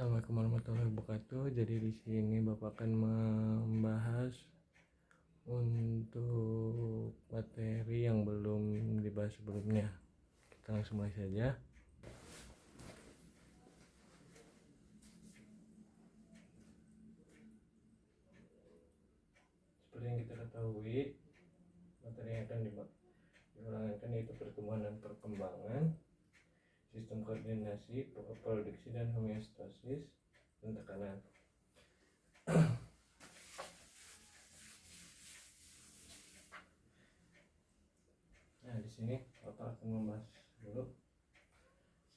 Assalamualaikum warahmatullahi wabarakatuh. Jadi di sini Bapak akan membahas untuk materi yang belum dibahas sebelumnya. Kita langsung mulai saja. Seperti yang kita ketahui, materi yang akan diulangan yaitu pertumbuhan dan perkembangan, sistem koordinasi, produksi dan homeostasis, dan tekanan. Nah, di sini Bapak akan membahas dulu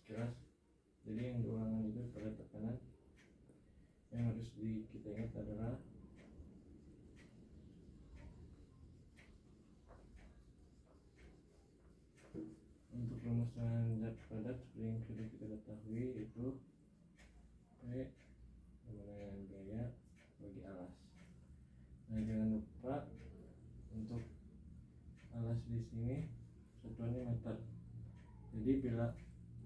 sekilas. Jadi yang diulangan itu pada tekanan yang harus kita ingat adalah untuk rumusan zat padat seperti yang sudah kita ketahui itu P sama dengan gaya bagi alas. Nah, jangan lupa untuk alas di sini satuannya meter. Jadi bila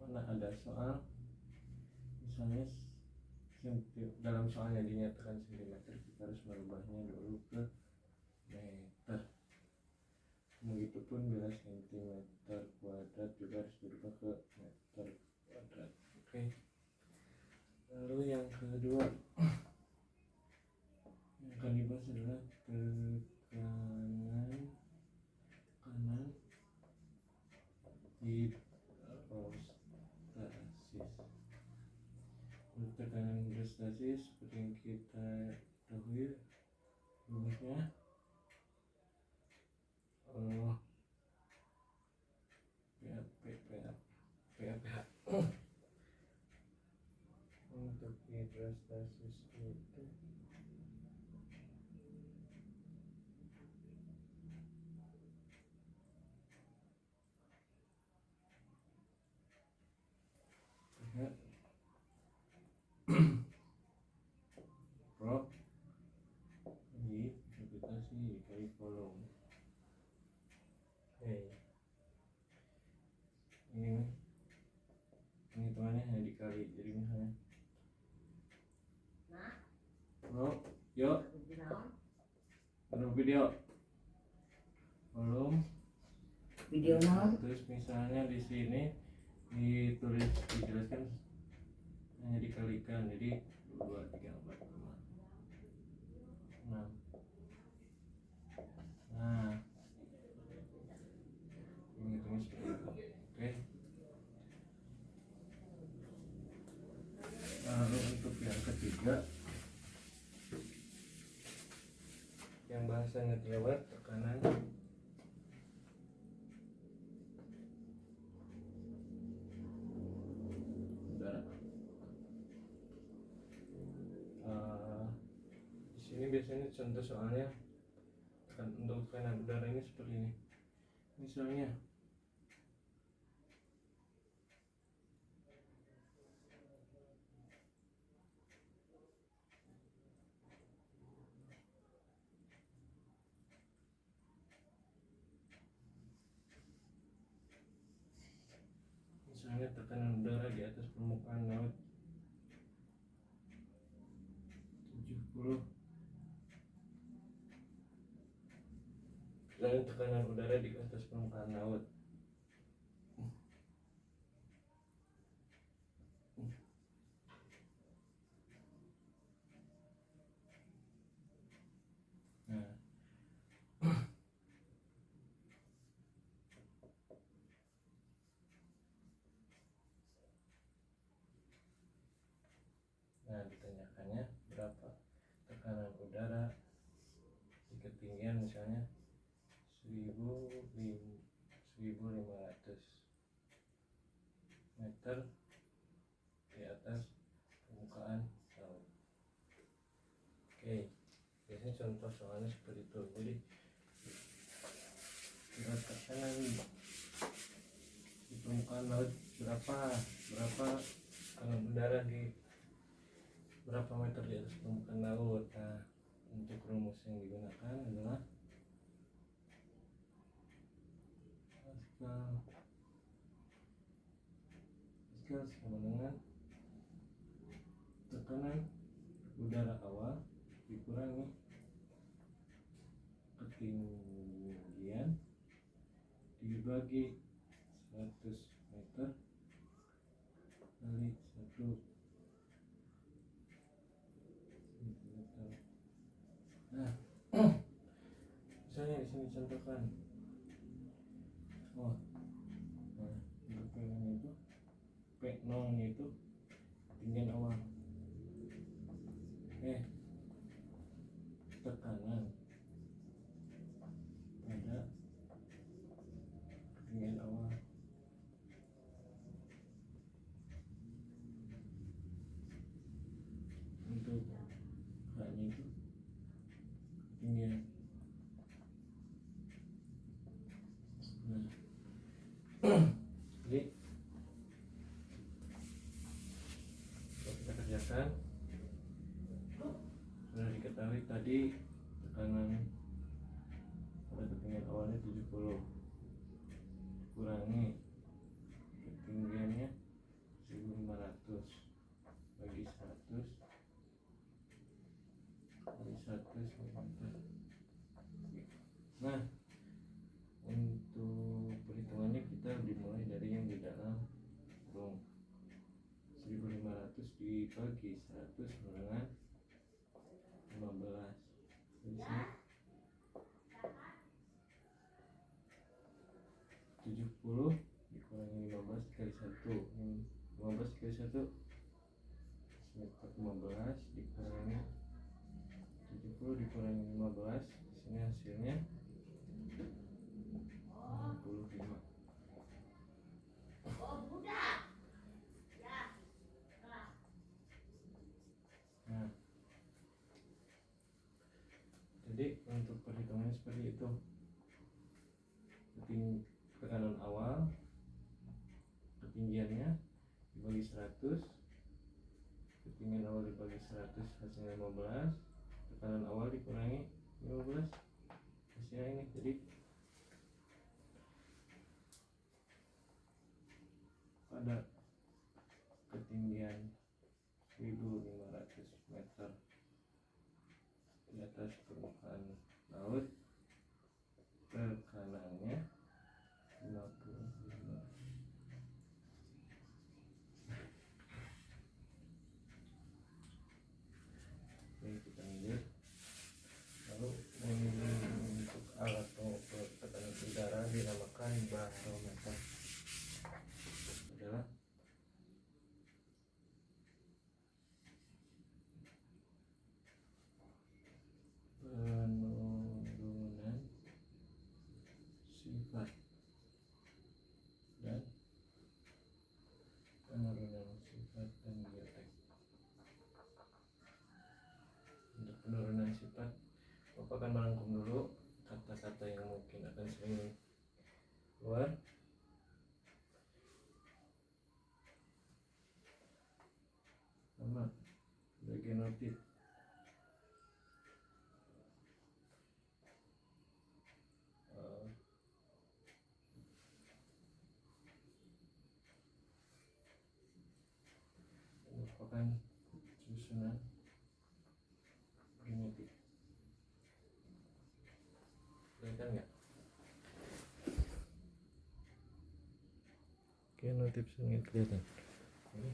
mana ada soal misalnya dalam soalnya dinyatakan cm, kita harus merubahnya dulu ke meter. Begitupun bila cm kuadrat juga harus dirubah ke meter kuadrat. Oke. Lalu yang kedua yang akan dibahas adalah tekanan kanan hidrostasis. Untuk tekanan hidrostasis seperti yang kita ketahui rumusnya untuk hidrostasis itu Pro gravitasi dikali volume. Ini hitungannya hanya dikali. Jadi misalnya yuk baru video volume terus misalnya di sini dijelaskan hanya dikalikan, jadi 2, 3, 4, 5, 6. Nah, ini hitungnya seperti itu. Oke. Lalu untuk yang ketiga yang bahasanya lewat tekanan udara. Di sini biasanya contoh soalnya untuk tekanan udara ini seperti ini. Misalnya tekanan udara di atas permukaan laut 70. Misalnya tekanan udara di atas permukaan laut ditanyakannya berapa tekanan udara di ketinggian misalnya 1500 meter di atas permukaan laut. Oke, biasanya contoh soalnya seperti itu. Jadi tekanan di permukaan laut berapa tekanan udara di berapa meter di atas permukaan laut. Nah, untuk rumus yang digunakan adalah Pascal sama dengan tekanan udara awal dikurangi ketinggian dibagi 100 meter kali 1 cm. Nah, misalnya di sini contohkan, nah, untuk P0 itu P0 itu ketinggian awal, tekanan pada ketinggian awal. Untuk H-nya itu ketinggian. Nah, jadi kalau kita kerjakan, sudah diketahui tadi tekanan pada ketinggian awalnya 70 kurangi ketinggiannya 1500 bagi 100 kali 100 meter. Nah, untuk perhitungannya kita dimulai dari yang di dalam kurung. 1500 dibagi 100 dengan 15. Jadi 70 dikurangi 15 kali 1. 15 kali 1 15 dikurangi 70 dikurangi 15, di sini hasilnya 65. Nah, jadi untuk perhitungannya seperti itu. Tekanan awal ketinggiannya dibagi 100, ketinggian awal dibagi 100 hasilnya 15, tekanan awal dikurangi 15 hasilnya ini. Jadi pada ketinggian 1500 meter di atas permukaan laut, tekanannya 55. Ini kita ambil. Lalu untuk alat pengukur tekanan udara dinamakan barometer. Adalah penurunan sifat dan geotek. Untuk penurunan sifat, Bapak akan merangkum dulu kata-kata yang mungkin akan sering keluar. Sama genotit, merupakan susunan genetik. Kelihatan nggak? Genotip sini kelihatan. Ini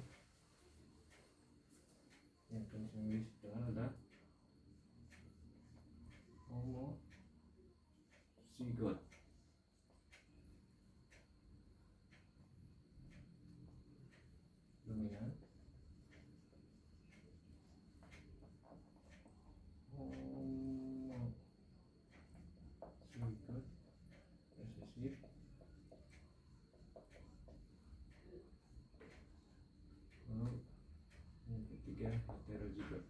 yang Inggris dengan ada homozigot. Dominan, homozigot resesif, lalu yang ketiga heterozigot.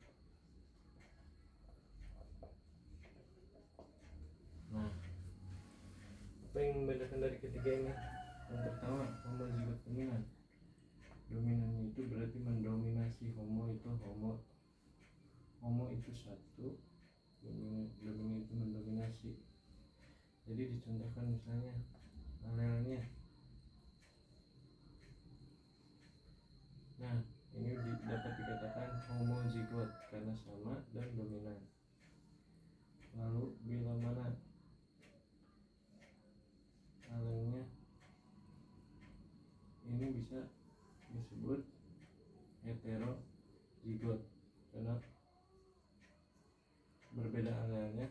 Nah, apa yang membedakan dari ketiga ini? Yang pertama, homozigot dominan. Dominannya itu berarti mendominasi. Homo itu satu, dominan itu mendominasi. Jadi dicontohkan misalnya alelnya. Nah, ini dapat dikatakan homo homoziggot karena sama dan dominan. Lalu bila mana alennya ini bisa disebut heterozigot karena berbeda alelnya.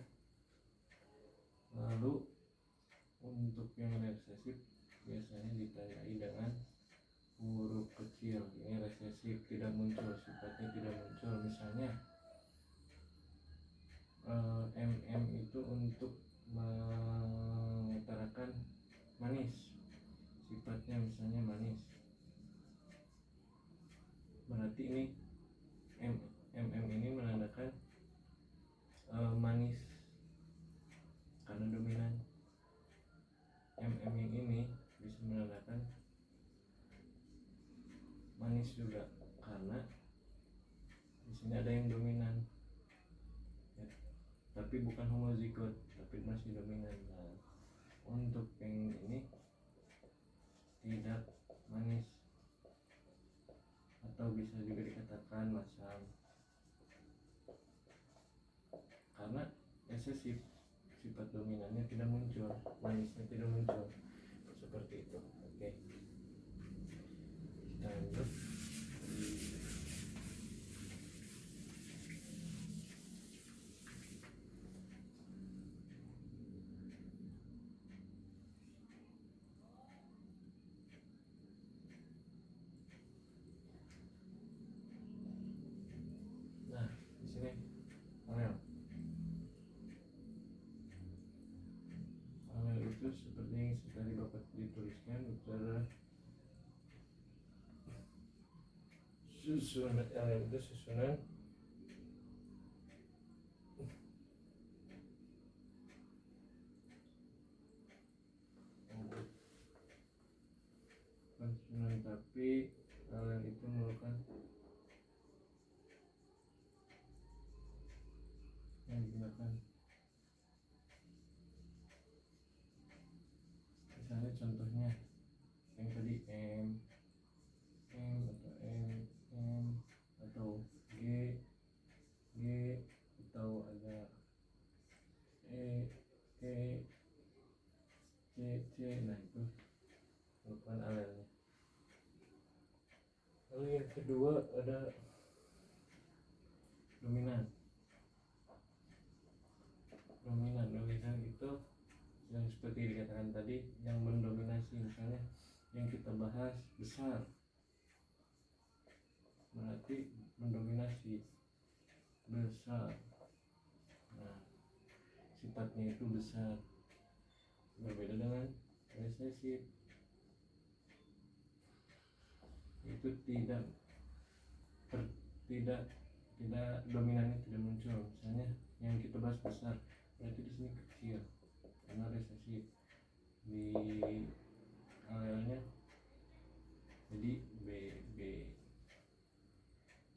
Lalu untuk yang resesif biasanya ditandai dengan huruf kecil. Ini resesif, tidak muncul, sifatnya tidak muncul. Misalnya MM itu untuk mengutarakan manis, sifatnya misalnya manis, berarti ini MM ini menandakan manis karena dominan. MM yang ini bisa menandakan manis juga karena di sini ada yang dominan ya, tapi bukan homozigot, tapi masih dominan. Nah, untuk yang ini tidak manis atau bisa juga dikatakan masam karena resesif, sifat dominannya tidak muncul, manisnya tidak muncul, seperti itu. Oke, kita lanjut. Nah, di sini alel itu seperti yang tadi Bapak dituliskan, bicara susunan alel itu susunan konsonan, tapi alel itu merupakan yang digunakan. Misalnya contohnya yang tadi M atau M atau G atau ada E C. Nah itu merupakan alelnya. Lalu yang kedua ada dominan. Dominan itu yang seperti dikatakan tadi, yang mendominasi. Misalnya yang kita bahas besar, berarti mendominasi besar. Nah, sifatnya itu besar, berbeda dengan resesif, itu tidak dominannya tidak muncul. Misalnya yang kita bahas besar, berarti di sini kecil karena resesif, di alelnya jadi B.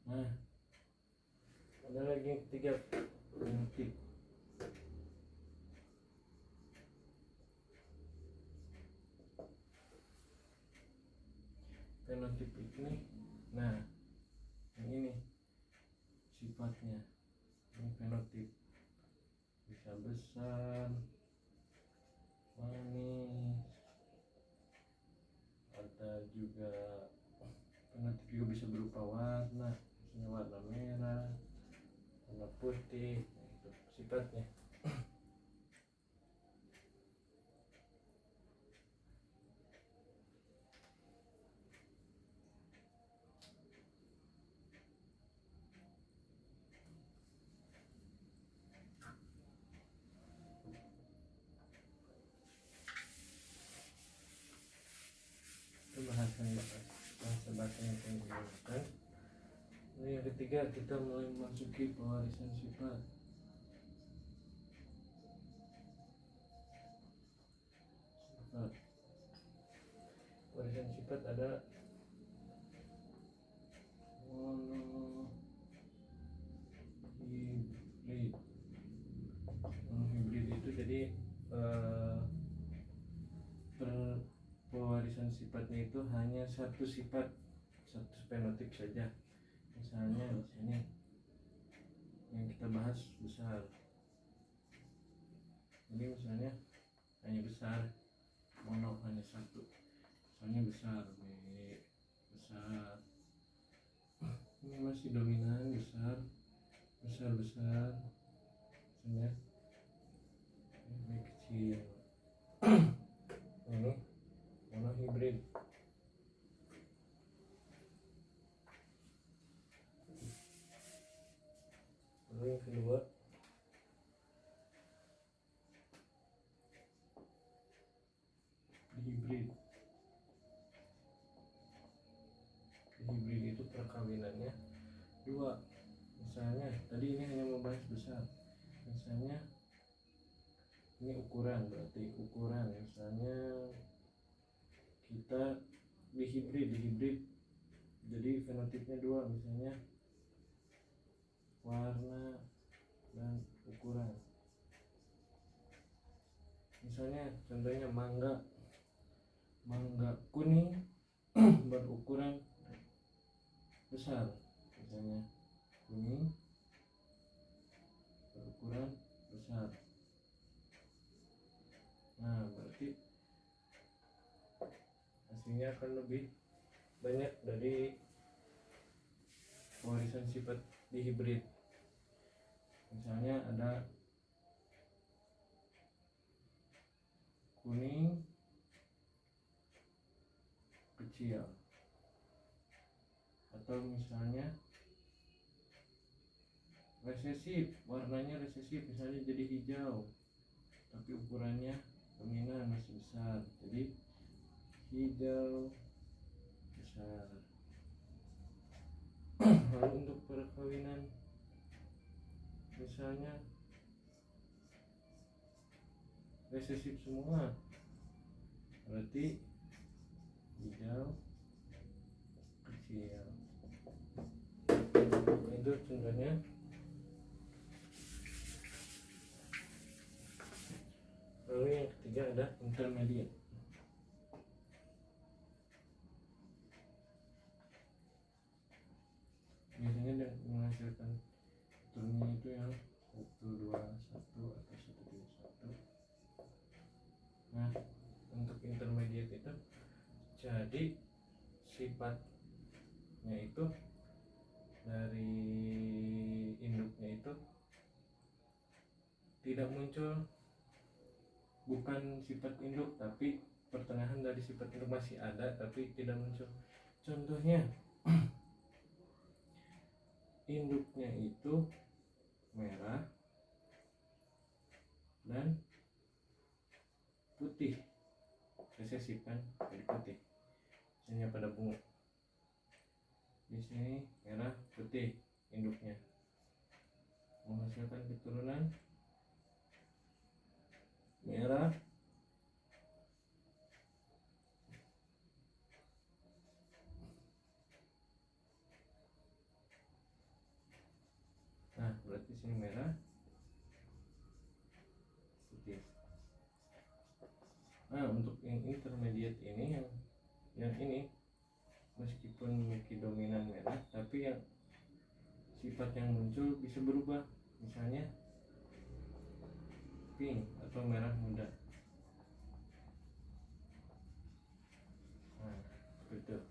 Nah, ada lagi yang ketiga, fenotip. Fenotip ini, nah yang ini sifatnya, ini fenotip, bisa besar, manis, ada juga fenotip juga bisa berupa warna, misalnya warna merah, warna putih. Nah, itu sifatnya. Itu bahasa yang digunakan. Lalu yang ketiga, kita mulai memasuki pewarisan sifat. Pewarisan sifat ada monohibrid. Monohibrid itu jadi pewarisan sifatnya itu hanya satu sifat, satu fenotip saja. Misalnya di sini yang kita bahas besar. Jadi misalnya hanya besar, mono hanya satu, misalnya besar, B besar, ini masih dominan besar, besar besar, misalnya ini kecil, ini mono hibrid. Lalu yang kedua hibrid. Hibrid itu perkawinannya dua. Misalnya tadi ini hanya membahas besar, misalnya ini ukuran, berarti ukuran misalnya kita dihibrid jadi fenotipnya dua, misalnya warna dan ukuran. Misalnya contohnya mangga kuning berukuran besar, misalnya kuning berukuran besar. Nah, berarti hasilnya akan lebih banyak dari warisan sifat di hibrid. Misalnya ada kuning kecil, atau misalnya resesif, warnanya resesif, misalnya jadi hijau tapi ukurannya dominan masih besar, jadi hijau besar. Lalu untuk perkawinan misalnya resesif semua, berarti hijau kecil. Itu contohnya. Lalu yang ketiga ada intermediate. Biasanya menghasilkan turunnya itu yang 121 atau 121. Nah, untuk intermediate itu jadi sifatnya itu dari induknya itu tidak muncul, bukan sifat induk tapi pertengahan dari sifat induk masih ada tapi tidak muncul. Contohnya induknya itu merah dan putih, resesif kan, jadi putih. Misalnya pada bunga di sini merah putih induknya, menghasilkan keturunan merah nah berarti sini merah putih. Nah, untuk yang intermediate ini yang ini meskipun memiliki dominan merah tapi yang sifat yang muncul bisa berubah, misalnya pink atau merah muda. Nah, betul.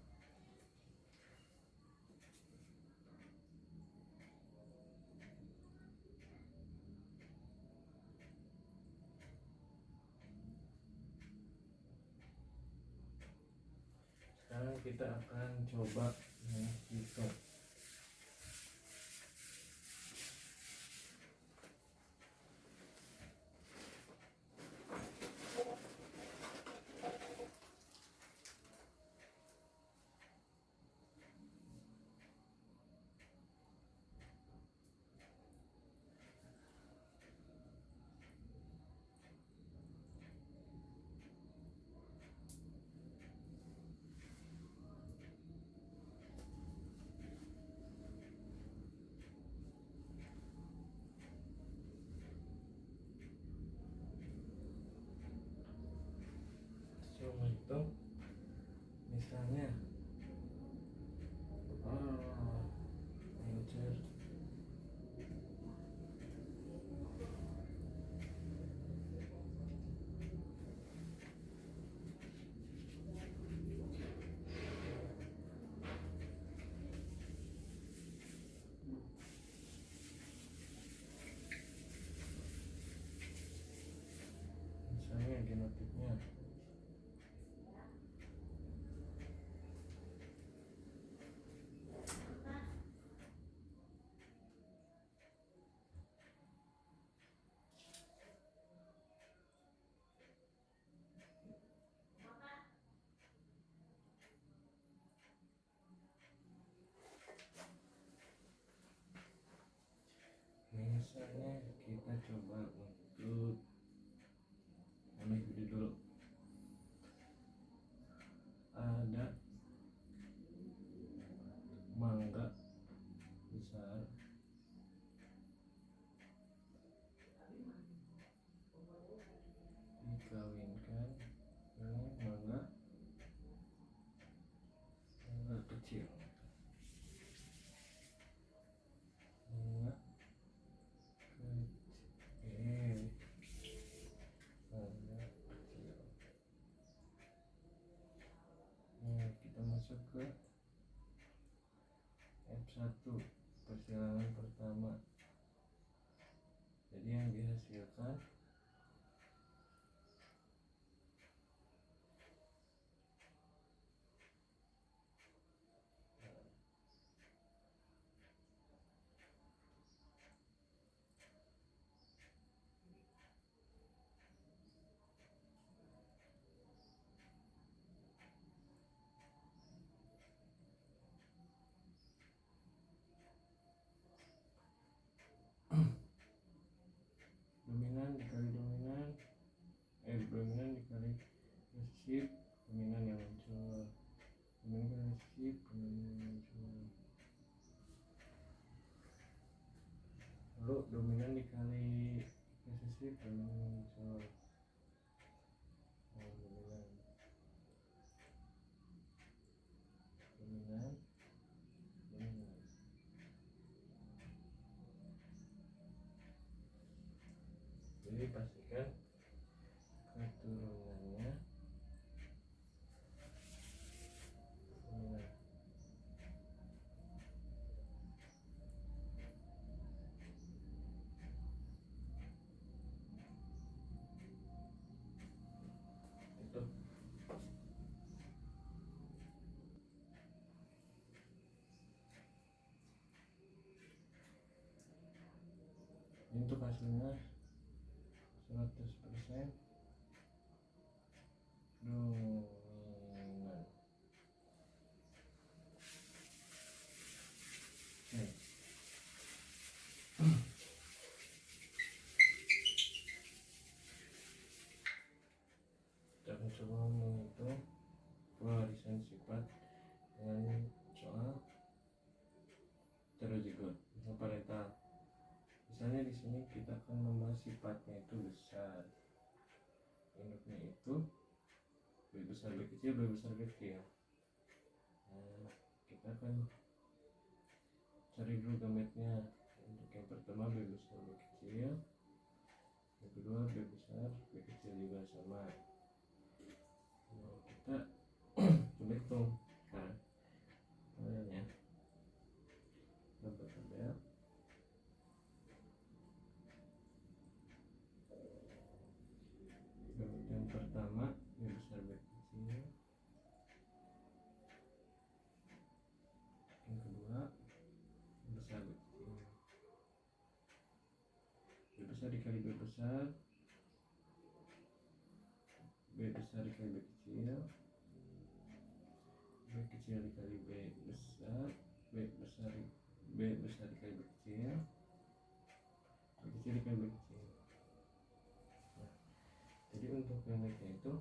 Sekarang kita akan coba menghitung. Coba hitung misalnya encer genotipnya. Misalnya kita coba untuk ambil video dulu. Ada mangga besar dikawinkan dengan mangga kecil. Mangga kecil. Nah, kita masuk ke F1 persilangan pertama. Jadi yang dihasilkan dominan dikali dominan dikali resesif, dominan yang muncul, dominan kali resesif, dominan yang muncul. Lalu dominan dikali resesif, dominan yang muncul. Dominan. Jadi pastikan keturunannya dominan. Itu. Untuk hasilnya 100% dominan. Kita akan coba menghitung pewarisan sifat dengan soal heterozigot parental. Misalnya di sini kita akan membahas sifatnya itu besar, induknya itu B besar B kecil B besar B kecil. Nah, kita akan cari dulu gametnya. Untuk yang pertama B besar B kecil, yang kedua B besar B kecil juga sama. Nah, kita coba hitung sekarang tabelnya. Tabel yang pertama B besar B kecil, yang kedua B besar B kecil. B besar dikali B besar, B besar dikali B kecil, B kecil dikali B besar, B besar dikali B kecil, B kecil dikali B kecil. Nah, jadi untuk gametnya itu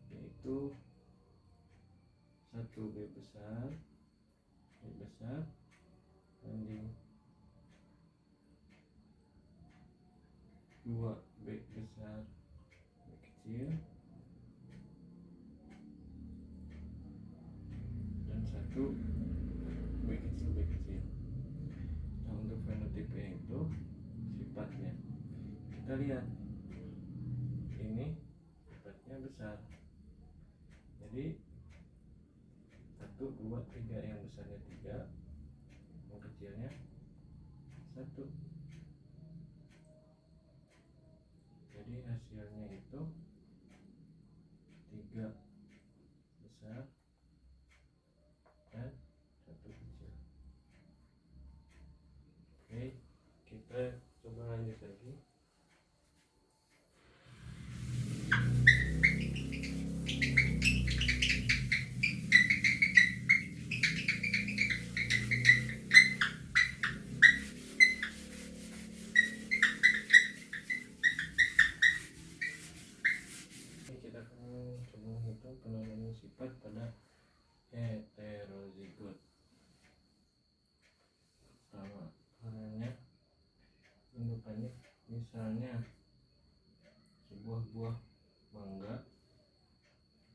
yaitu 1 B besar banding 2 B besar B kecil dan 1 B kecil B kecil. Nah, untuk fenotipnya itu sifatnya kita lihat ini sifatnya besar, jadi 1, 2, 3, yang besarnya 3, yang kecilnya 1. 3 besar dan 1 kecil. Oke, kita coba lanjut lagi. Kita akan coba menghitung penanganan sifat pada heterozigot. Pertama, caranya indukannya misalnya sebuah buah mangga,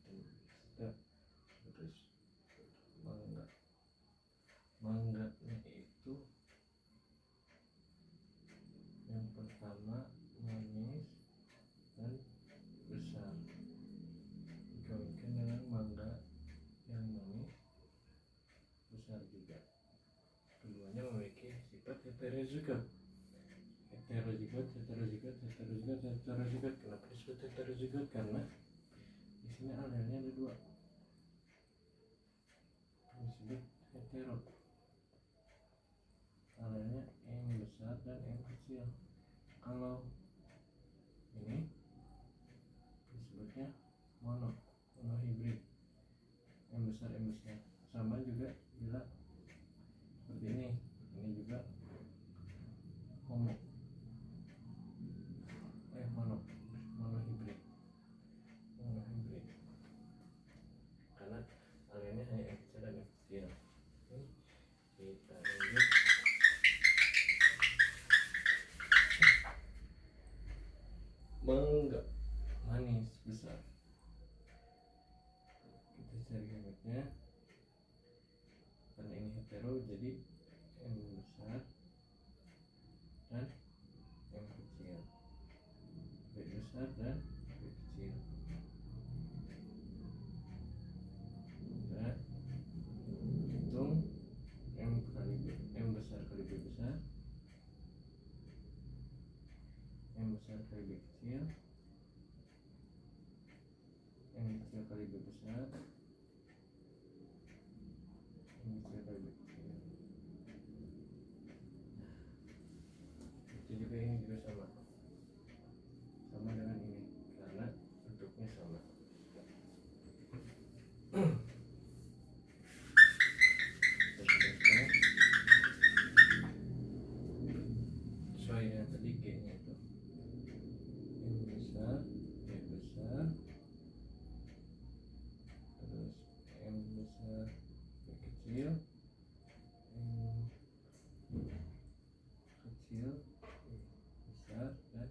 terus mangganya itu yang pertama manis dan besar, dikawinkan dengan mangga yang manis besar juga. Keduanya memiliki sifat heterozigot. Kenapa disebut heterozigot? Karena di sini alelnya ada 2, disebut hetero. Alelnya M besar dan M kecil. Kalau ini disebutnya monohibrid, M besar. Sama juga bila seperti ini juga monohibrid karena alelnya hanya M kecil dan M kecil. Kita lanjut. Mangga manis besar, kita cari gametnya. Karena ini hetero, jadi M besar dan M kecil, B besar dan B kecil. Kita hitung M besar kali B besar, M besar kali B kecil, M kecil kali B besar, M kecil kali B kecil. Jadi ini juga sama dengan ini karena bentuknya sama. Sesuai yang tadi G-nya itu M besar, B besar, terus M besar, B kecil, M kecil, B besar, dan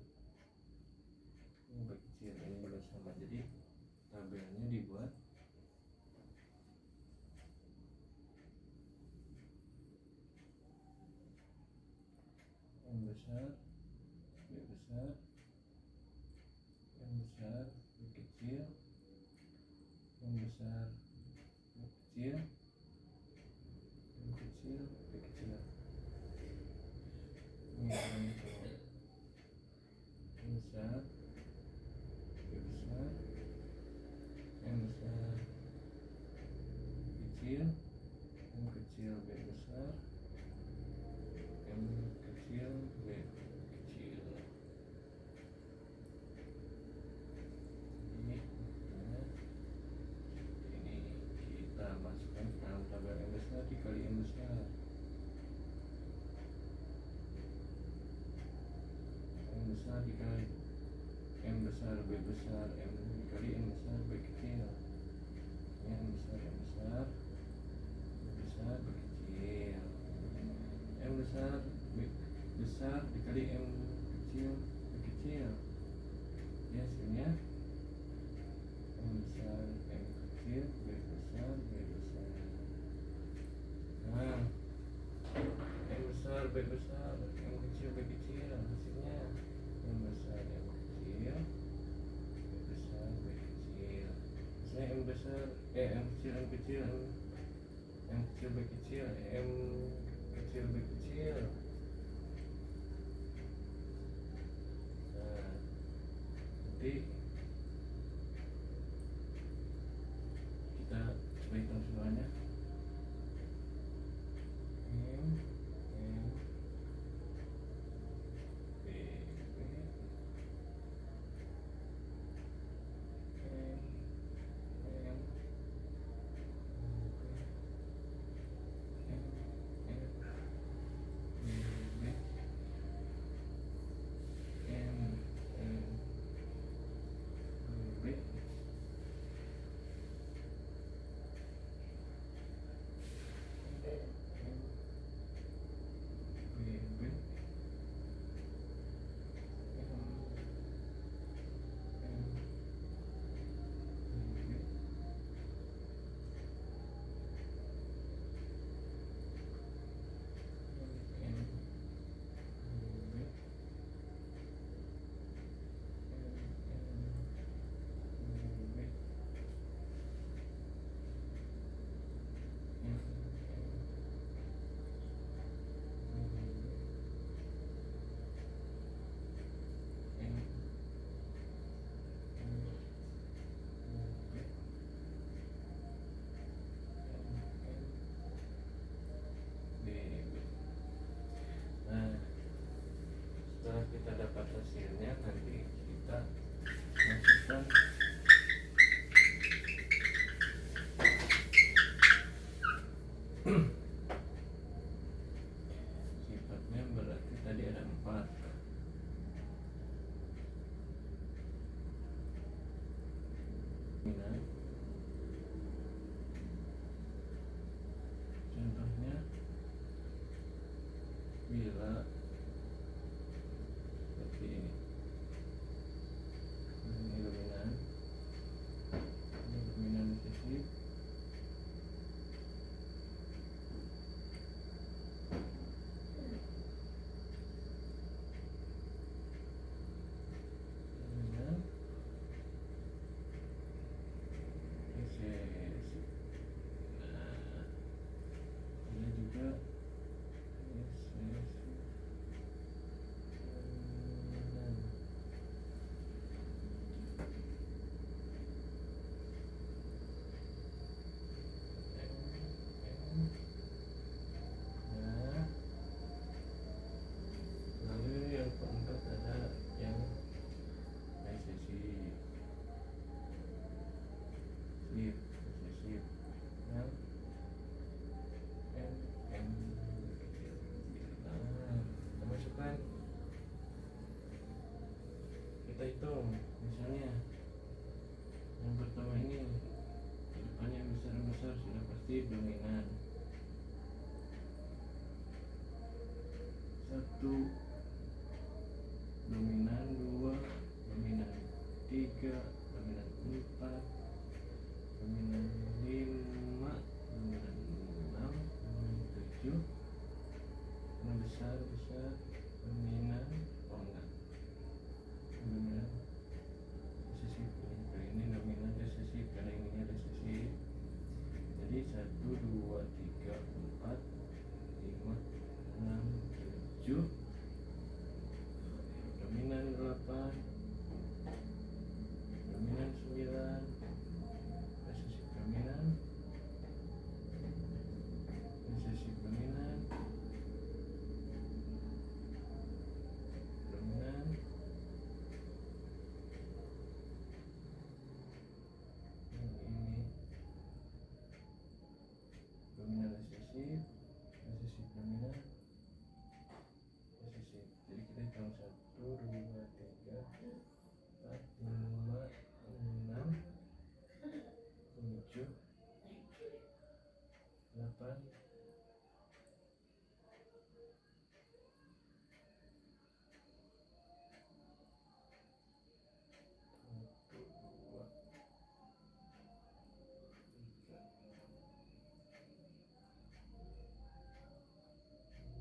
B kecil. Ini juga sama. Jadi tabelnya dibuat M besar, B besar, M besar, B kecil, M besar, B kecil, M kecil, B kecil. Ini yang besar, B besar, M besar, kecil, M kecil, B besar, M kecil, B kecil. Ini kita masukkan ke dalam tabel M besar dikali M besar. M besar dikali M besar, B besar, M dikali M besar, B kecil. Ini M besar, B besar, B kecil. M besar, B besar dikali M kecil, B kecil. Ya, hasilnya M besar, M kecil, B besar, B besar. Nah, M besar, B besar, M kecil, B kecil. Hasilnya M besar, M kecil, B besar, B kecil. Hasilnya M besar, M kecil, M kecil, M kecil, B kecil, M kecil, B kecil. Nah, nanti coba hitung semuanya. M M B B M M Nah, setelah kita dapat hasilnya, nanti kita masukkan sifatnya. Berarti tadi ada 4. Contohnya, bila seperti ini, ini dominan resesif, dominan resesif. Nah, ini juga resesif. Kita hitung, misalnya yang pertama ini depannya besar sudah pasti dominan. 1 dominan, 2 dominan, 3 dominan, 4 dominan, 5 dominan, 6 dominan, 7 yang besar dominan. Oh enggak, dominan resesif. Ini dominan resesif karena ininya resesif. Jadi 1, 2, 3, 4, 5, 6, 7 dominan, 8 dominan, 9 resesif dominan, resesif dominan, dominan, ini dominan resesif, resesif dominan, resesif. Jadi kita hitung 1, 2, 3, 4, 5, 6, 7, 8, 1, 2, 3, 4, 5, 6, 7,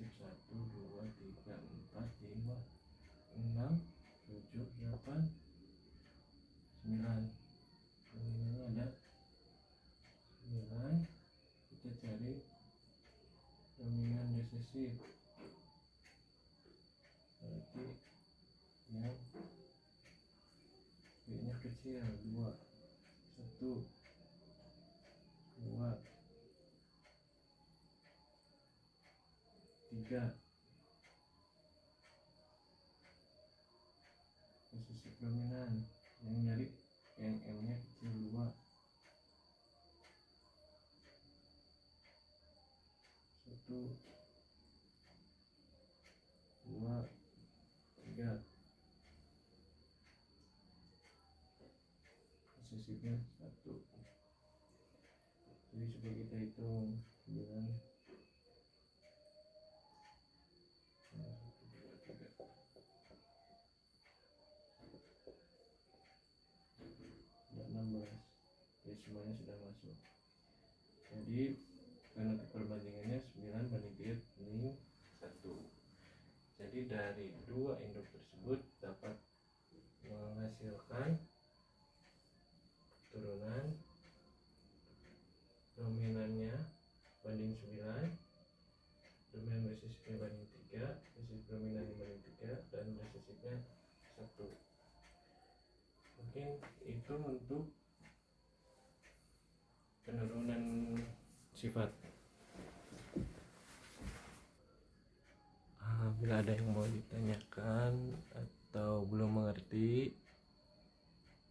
resesif 1, 2, 3, 4, 5, 6, 7, 8, 9. Ini ada 9. Kita cari dominan resesif, berarti yang B nya kecil 2, 1, 2, 3. Resesif dominan yang nyari yang M nya kecil 2, 1, 2, 3. Resesifnya 1. Jadi coba kita hitung 9, 16. Ya, semuanya sudah masuk. Jadi penentu perbandingannya 9 banding 1. Jadi dari dua induk tersebut dapat menghasilkan turunan dominannya banding 9, dominan resesifnya banding 3, resesif dominannya banding 3, dan resesifnya 1. Mungkin itu untuk penurunan sifat. Bila ada yang mau ditanyakan atau belum mengerti,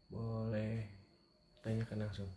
boleh tanyakan langsung.